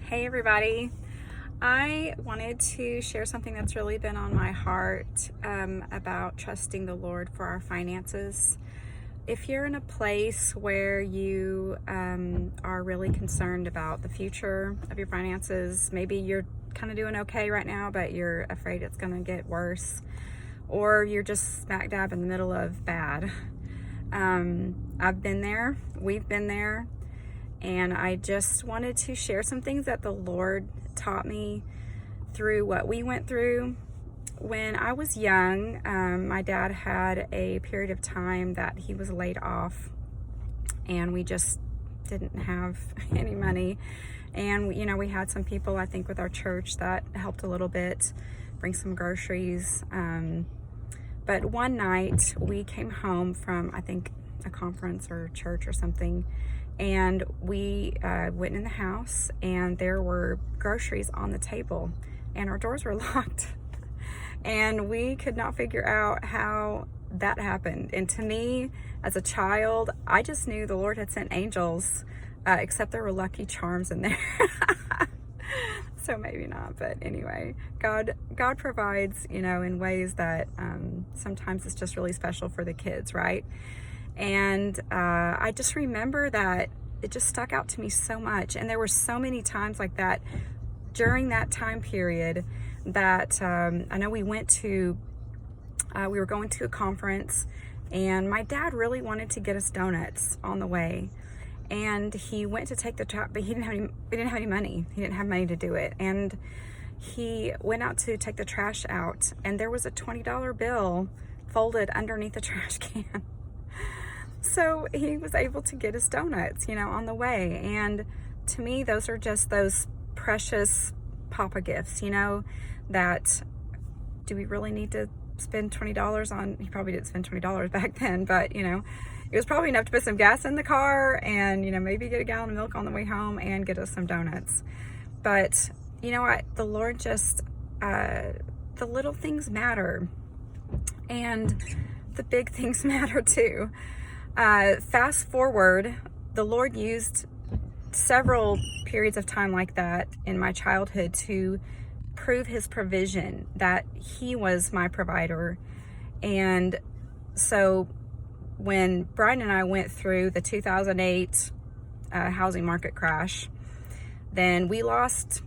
Hey everybody. I wanted to share something that's really been on my heart about trusting the Lord for our finances. If you're in a place where you are really concerned about the future of your finances, maybe you're kind of doing okay right now, but you're afraid it's going to get worse, or you're just smack dab in the middle of bad. I've been there, we've been there. And I just wanted to share some things that the Lord taught me through what we went through. When I was young, my dad had a period of time that he was laid off, and we just didn't have any money. And, we had some people, I think, with our church that helped a little bit, bring some groceries. But one night we came home from, I think, a conference or church or something, and we went in the house, and there were groceries on the table, and our doors were locked. And we could not figure out how that happened. And to me, as a child, I just knew the Lord had sent angels, except there were Lucky Charms in there. So maybe not, but anyway, God provides, in ways that sometimes it's just really special for the kids, right? And I just remember that it just stuck out to me so much. And there were so many times like that during that time period that I know we were going to a conference, and my dad really wanted to get us donuts on the way. And he went to take the trash, but we didn't have any money. He didn't have money to do it. And he went out to take the trash out, and there was a $20 bill folded underneath the trash can. So he was able to get us donuts, on the way. And to me, those are just those precious Papa gifts, that do we really need to spend $20 on? He probably didn't spend $20 back then, but, it was probably enough to put some gas in the car and, maybe get a gallon of milk on the way home and get us some donuts. But, the Lord just, the little things matter, and the big things matter too. Fast forward, the Lord used several periods of time like that in my childhood to prove his provision, that he was my provider. And so when Brian and I went through the 2008 housing market crash, then we lost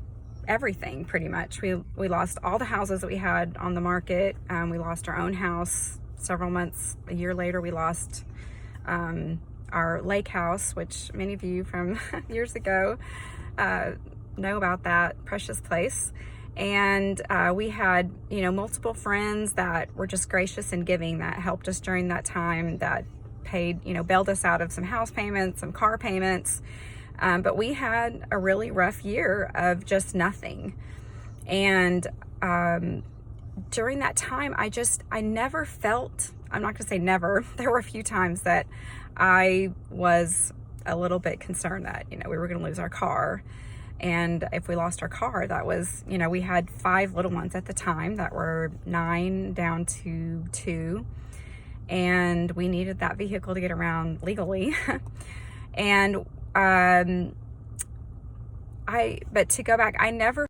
everything pretty much. We lost all the houses that we had on the market. We lost our own house several months. A year later, we lost our lake house, which many of you from years ago know about that precious place. And we had, multiple friends that were just gracious and giving, that helped us during that time, that paid, bailed us out of some house payments, some car payments. But we had a really rough year of just nothing. And during that time, I never felt, I'm not gonna say never, there were a few times that I was a little bit concerned that, we were gonna lose our car. And if we lost our car, that was, we had 5 little ones at the time that were 9 down to 2. And we needed that vehicle to get around legally. And, but to go back, I never